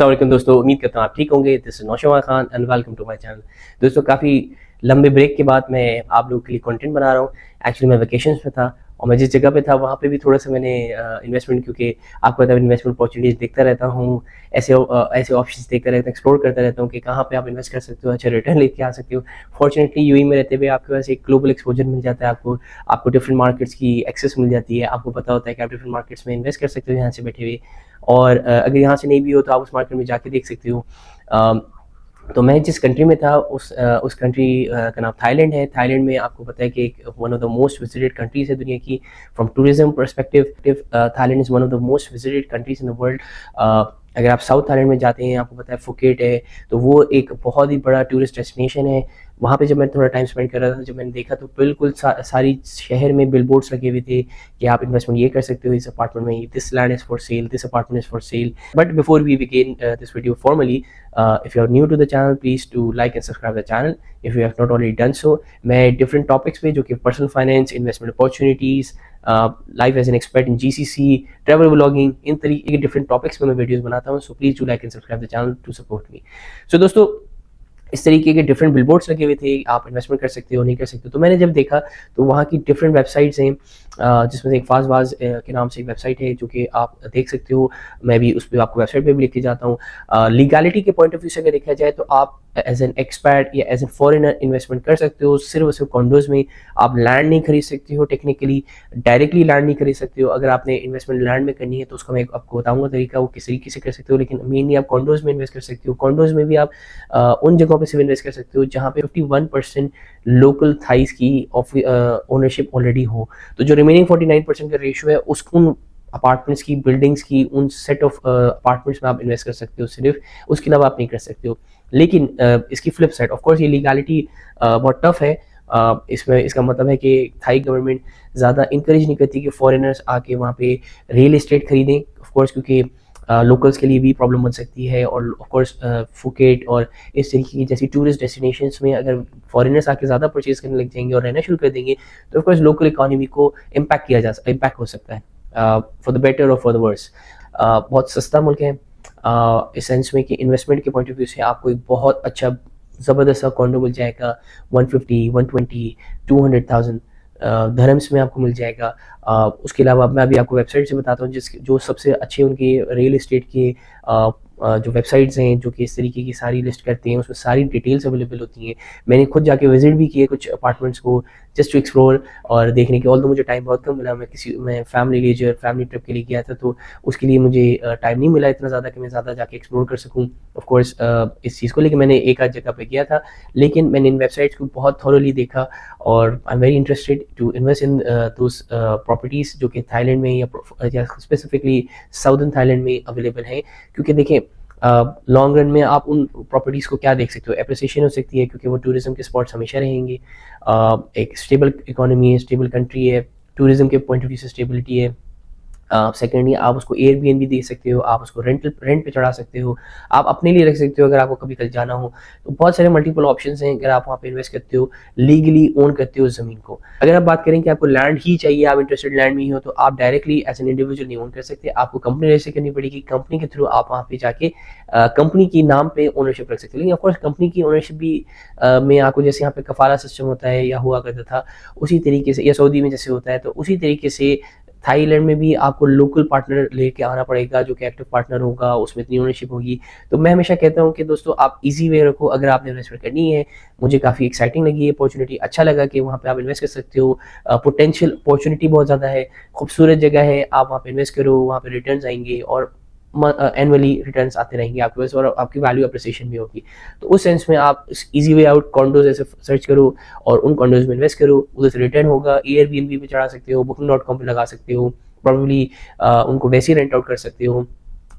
अस्सलाम दोस्तों, उम्मीद करता हूँ आप ठीक होंगे। This is Naushwa Khan and welcome to my channel. दोस्तों, काफ़ी लंबे ब्रेक के बाद मैं आप लोगों के लिए कंटेंट बना रहा हूँ। एक्चुअली मैं वेकेशंस में था और मैं जिस जगह पे था वहाँ पे भी थोड़ा सा मैंने इन्वेस्टमेंट, क्योंकि आपको पता है इन्वेस्टमेंट अपॉर्चुनिटीज देखता रहता हूँ। ऐसे ऑप्शंस देखता रहता हूँ, एक्सप्लोर करता रहता हूँ कि कहाँ पे आप इन्वेस्ट कर सकते हो, अच्छा रिटर्न लेके आ सकते हो। फॉर्चुनेटली यूएई में रहते हुए आपके पास एक ग्लोबल एक्सपोजर मिल जाता है। आपको डिफरेंट मार्केट्स की एक्सेस मिल जाती है। आपको पता होता है कि आप डिफरेंट मार्केट्स में इन्वेस्ट कर सकते हो यहाँ से बैठे हुए। और अगर यहाँ से नहीं भी हो तो आप उस मार्केट में जाके देख सकते हो। तो मैं जिस कंट्री में था उस कंट्री का नाम थाईलैंड है। थाईलैंड में आपको पता है कि एक one of the most visited countries है दुनिया की। From tourism perspective Thailand is one of the most visited countries in the world. अगर आप साउथ थाईलैंड में जाते हैं, आपको पता है फुकेट है, तो वो एक बहुत ही बड़ा टूरिस्ट डेस्टिनेशन है। वहाँ पे जब मैं थोड़ा टाइम स्पेंड कर रहा था, जब मैंने देखा तो बिल्कुल सारी शहर में बिलबोर्ड्स लगे हुए थे कि आप इन्वेस्टमेंट ये कर सकते हो इस अपार्टमेंट में, this land is for sale, this apartment is for sale. But before we begin this video formally, if you are new to the channel, please do like and subscribe the channel if you have not already done so। मैं different topics पे जो कि personal finance, investment opportunities, life as an expert in GCC, travel vlogging, इन तरीके के different topics पे मैं videos बनाता हूँ। So please do like and subscribe the channel to support me. So दोस्तों, इस तरीके के डिफरेंट बिलबोर्ड्स लगे हुए थे, आप इन्वेस्टमेंट कर सकते हो, नहीं कर सकते हो। तो मैंने जब देखा तो वहाँ की डिफरेंट वेबसाइट्स हैं, जिसमें से एक फास्टवाज के नाम से एक वेबसाइट है जो कि आप देख सकते हो। मैं भी उस पर आपको वेबसाइट पे भी लिख के जाता हूँ। लीगैलिटी के पॉइंट ऑफ व्यू से अगर देखा जाए तो आप एज एन एक्सपर्ट या एज एन फॉरेनर इन्वेस्टमेंट कर सकते हो सिर्फ और सिर्फ कॉन्डोज में। आप लैंड नहीं खरीद सकते हो, टेक्निकली डायरेक्टली लैंड नहीं खरीद सकते हो। अगर आपने इन्वेस्टमेंट लैंड में करनी है तो उसका मैं आपको बताऊंगा तरीका, वो किस तरीके से कर सकते हो। लेकिन मेनली आप कॉन्डोज में इन्वेस्ट कर सकते हो। कॉन्डोज में भी आप उन जगहों पे सिर्फ इन्वेस्ट कर सकते हो जहाँ पे 51% लोकल थाइस की ओनरशिप ऑलरेडी हो। तो जो रिमेनिंग 49% का रेशियो है उन अपार्टमेंट्स की, बिल्डिंग्स की, उन सेट ऑफ अपार्टमेंट्स में आप इन्वेस्ट कर सकते हो सिर्फ, उसके अलावा आप नहीं कर सकते हो। लेकिन इसकी फ्लिप साइड, ऑफ कोर्स ये लीगैलिटी बहुत टफ है। इसमें इसका मतलब है कि थाई गवर्नमेंट ज़्यादा इंकरेज नहीं करती कि फॉरेनर्स आके वहाँ पे रियल एस्टेट खरीदें, ऑफ कोर्स, क्योंकि लोकल्स के लिए भी प्रॉब्लम बन सकती है। और ऑफ कोर्स फुकेट और इस तरीके की जैसी टूरिस्ट डेस्टिनेशंस में अगर फॉरेनर्स आके ज़्यादा परचेज करने लग जाएंगे और रहना शुरू कर देंगे तो ऑफ कोर्स लोकल इकोनॉमी को इम्पैक्ट हो सकता है, फॉर द बेटर और फॉर द वर्स। बहुत सस्ता मुल्क है इस सेंस में कि इन्वेस्टमेंट के पॉइंट ऑफ व्यू से आपको एक बहुत अच्छा ज़बरदस्त सा कॉन्डो मिल जाएगा। 150, 120, 200,000 धर्म्स में आपको मिल जाएगा। उसके अलावा मैं अभी आपको वेबसाइट से बताता हूँ जो सबसे अच्छे उनके रियल एस्टेट के जो वेबसाइट्स हैं जो कि इस तरीके की सारी लिस्ट करते हैं, उसमें सारी डिटेल्स अवेलेबल होती हैं। मैंने खुद जाके विजिट भी किए कुछ अपार्टमेंट्स को, जस्ट टू एक्सप्लोर और देखने के। ऑल्दो मुझे टाइम बहुत कम मिला, मैं फैमिली ट्रिप के लिए गया था, तो उसके लिए मुझे टाइम नहीं मिला इतना ज़्यादा कि मैं ज़्यादा जाके एक्सप्लोर कर सकूँ ऑफ कोर्स इस चीज़ को। लेकिन मैंने एक आध जगह पे गया था, लेकिन मैंने इन वेबसाइट्स को बहुत थॉरोली देखा और I am very interested to invest in those properties जो कि थाईलैंड में या स्पेसिफिकली साउदर्न थाईलैंड में अवेलेबल हैं। क्योंकि देखें, लॉन्ग रन में आप उन प्रॉपर्टीज़ को क्या देख सकते हो, एप्रिसिएशन हो सकती है क्योंकि वो टूरिज्म के स्पॉट्स हमेशा रहेंगे। एक स्टेबल इकोनॉमी है, स्टेबल कंट्री है, टूरिज्म के पॉइंट ऑफ व्यू से स्टेबिलिटी है। सेकेंडली आप उसको एयरबीएनबी दे सकते हो, आप उसको रेंट पे चढ़ा सकते हो, आप अपने लिए रख सकते हो अगर आपको कभी कल जाना हो। तो बहुत सारे मल्टीपल ऑप्शंस हैं अगर आप वहाँ पे इन्वेस्ट करते हो, लीगली ओन करते हो ज़मीन को। अगर आप बात करें कि आपको लैंड ही चाहिए, आप इंटरेस्टेड लैंड में ही हो, तो आप डायरेक्टली एज एन इंडिविजुअल नहीं ओन कर सकते, आपको कंपनी रजिस्टर करनी पड़ेगी। कंपनी के थ्रू आप वहाँ पे जाके कंपनी की नाम पे ओनरशिप रख सकते हो। लेकिन ऑफकोर्स कंपनी की ओनरशिप भी में आपको, जैसे यहाँ पे कफाला सिस्टम होता है या हुआ करता था उसी तरीके से, या सऊदी में जैसे होता है, तो उसी तरीके से थाईलैंड में भी आपको लोकल पार्टनर लेके आना पड़ेगा जो कि एक्टिव पार्टनर होगा, उसमें इतनी ओनरशिप होगी। तो मैं हमेशा कहता हूँ कि दोस्तों आप इजी वे रखो अगर आपने इन्वेस्टमेंट करनी है। मुझे काफ़ी एक्साइटिंग लगी है अपॉर्चुनिटी, अच्छा लगा कि वहाँ पे आप इन्वेस्ट कर सकते हो। पोटेंशियल अपॉर्चुनिटी बहुत ज़्यादा है, खूबसूरत जगह है, आप वहाँ पे इन्वेस्ट करो, वहाँ पे रिटर्न आएंगे और एनुअली रिटर्न्स आते रहेंगे आपके पास और आपकी वैल्यू अप्रिसिएशन भी होगी। तो उस सेंस में आप इजी वे आउट कॉन्डोज ऐसे सर्च करो और उन कॉन्डोज में इन्वेस्ट करो, उधर से रिटर्न होगा। एयरबीएनबी पे चढ़ा सकते हो, booking.com पे लगा सकते हो, प्रॉब्लली उनको वैसे ही रेंट आउट कर सकते हो।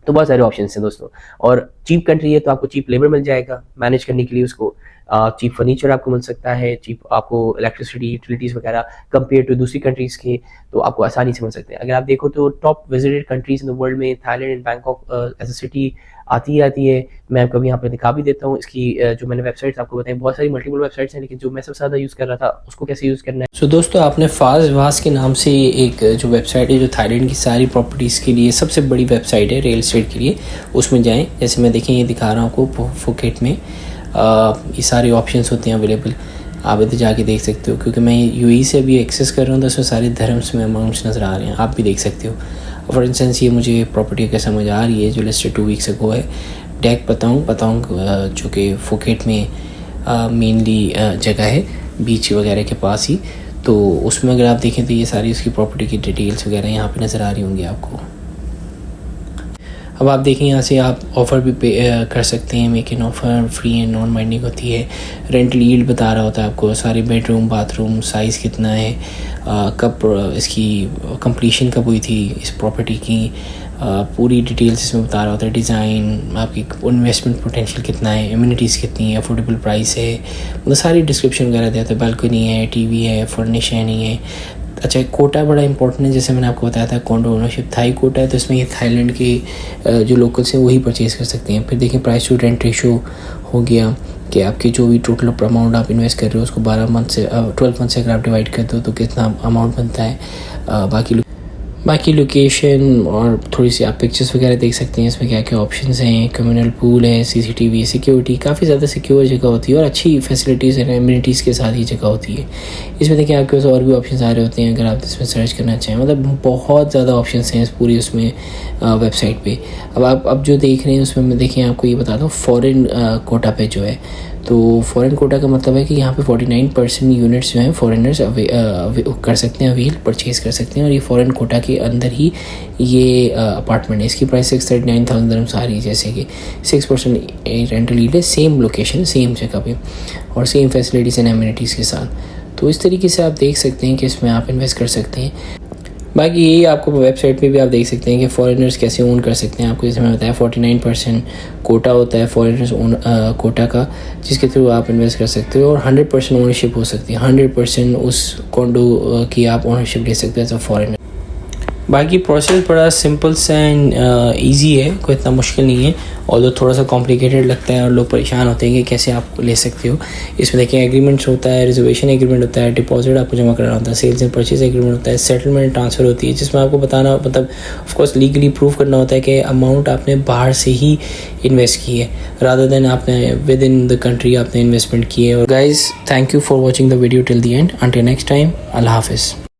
तो बहुत सारे ऑप्शन हैं दोस्तों, और चीप कंट्री है तो आपको चीप लेबर मिल जाएगा मैनेज करने के लिए उसको। चीप फर्नीचर आपको मिल सकता है, चीप आपको इलेक्ट्रिसिटी यूटिलिटीज़ वगैरह कंपेयर टू दूसरी कंट्रीज़ के तो आपको आसानी से मिल सकते हैं। अगर आप देखो तो top visited countries in the world में Thailand and Bangkok as a city आती है। मैं आपको यहाँ पे दिखा भी देता हूँ इसकी जो मैंने वेबसाइट्स आपको बताई, बहुत सारी मल्टीपल वेबसाइट्स हैं, लेकिन जो मैं सबसे ज़्यादा यूज़ कर रहा था उसको कैसे यूज़ करना है। दोस्तों आपने फाज के नाम से एक जो वेबसाइट है जो थाईलैंड की सारी प्रॉपर्टीज़ के लिए सबसे बड़ी वेबसाइट है रियल एस्टेट के लिए, उसमें जाएं। जैसे मैं देखें ये दिखा रहा हूँ आपको फुकेट में ये सारे ऑप्शंस होते हैं अवेलेबल, आप इधर जाके देख सकते हो। क्योंकि मैं यूएई से अभी एक्सेस कर रहा हूँ तो उसमें सारे धर्म्स में अमाउंट्स नज़र आ रहे हैं, आप भी देख सकते हो। फॉर इंस्टेंस ये मुझे प्रॉपर्टी का समझ आ रही है जो लिस्टेड 2 वीक्स अगो है, डैक पताऊँ जो कि फुकेट में मेनली जगह है बीच वगैरह के पास ही। तो उसमें अगर आप देखें तो ये सारी उसकी प्रॉपर्टी की डिटेल्स वगैरह यहाँ पे नज़र आ रही होंगी आपको। अब आप देखें यहाँ से आप ऑफ़र भी पे कर सकते हैं, make an offer, free and non binding होती है। रेंटल यील्ड बता रहा होता है आपको, सारे बेडरूम बाथरूम साइज़ कितना है, कब इसकी कंप्लीशन कब हुई थी इस प्रॉपर्टी की, पूरी डिटेल्स इसमें बता रहा होता है। डिज़ाइन, आपकी इन्वेस्टमेंट पोटेंशियल कितना है, इम्यूनिटीज़ कितनी है, अफोर्डेबल प्राइस है, मतलब सारी डिस्क्रिप्शन वगैरह देता है। बालकनी है, टीवी है, फर्निश है नहीं है। अच्छा कोटा बड़ा इंपॉर्टेंट है, जैसे मैंने आपको बताया था कॉन्डो ओनरशिप थाई कोटा है, तो इसमें ये थाईलैंड के जो लोकल्स हैं वही परचेज़ कर सकते हैं। फिर देखिए प्राइस टू रेंट रेशो हो गया कि आपके जो भी टोटल अमाउंट आप इन्वेस्ट कर रहे हो उसको 12 मंथ से 12 मंथ से अगर आप डिवाइड कर दो तो कितना अमाउंट बनता है। बाकी लोकेशन और थोड़ी सी आप पिक्चर्स वगैरह देख सकते हैं। इसमें क्या क्या ऑप्शंस हैं, कम्युनल पूल है, सीसीटीवी, सिक्योरिटी, काफ़ी ज़्यादा सिक्योर जगह होती है और अच्छी फैसिलिटीज़ हैं, एमिनिटीज़ के साथ ही जगह होती है। इसमें देखिए आपके पास और भी ऑप्शंस आ रहे होते हैं अगर आप इसमें सर्च करना चाहें, मतलब बहुत ज़्यादा ऑप्शंस हैं इस पूरी उसमें वेबसाइट पे। अब जो देख रहे हैं उसमें मैं देखिए आपको ये बता दूँ फॉरेन कोटा पे जो है, तो फॉरेन कोटा का मतलब है कि यहाँ पे 49% यूनिट्स जो हैं फॉरेनर्स कर सकते हैं, अवेल परचेज़ कर सकते हैं। और ये फॉरेन कोटा के अंदर ही ये अपार्टमेंट है। इसकी प्राइस 639,000 दिरहम्स आ रही है, जैसे कि 6% रेंटल यील्ड है, सेम लोकेशन सेम जगह पे और सेम फैसिलिटीज़ एंड एमिनिटीज़ के साथ। तो इस तरीके से आप देख सकते हैं कि इसमें आप इन्वेस्ट कर सकते हैं। बाकी यही आपको वेबसाइट पे भी आप देख सकते हैं कि फॉरेनर्स कैसे ओन कर सकते हैं। आपको जैसे मैं बताया 49% कोटा होता है फॉरेनर्स ओन कोटा का, जिसके थ्रू आप इन्वेस्ट कर सकते हो और 100% ओनरशिप हो सकती है। 100% उस कॉन्डो की आप ओनरशिप ले सकते हैं एज अ फॉरेनर। बाकी प्रोसेस बड़ा सिंपल सा एंड ईजी है, कोई इतना मुश्किल नहीं है, और थोड़ा सा कॉम्प्लिकेटेड लगता है और लोग परेशान होते हैं कि कैसे आप ले सकते हो। इसमें देखिए एग्रीमेंट्स होता है, रिजर्वेशन एग्रीमेंट होता है, डिपॉजिट आपको जमा कराना होता है, सेल्स एंड परचेज एग्रीमेंट होता है, सेटलमेंट ट्रांसफ़र होती है, जिसमें आपको बताना मतलब ऑफकोर्स लीगली प्रूव करना होता है कि अमाउंट आपने बाहर से ही इन्वेस्ट की है रादर देन आपने विद इन द कंट्री आपने इन्वेस्टमेंट की है। और guys thank you for watching the video till the end. Until next time, अल्लाह हाफिज़।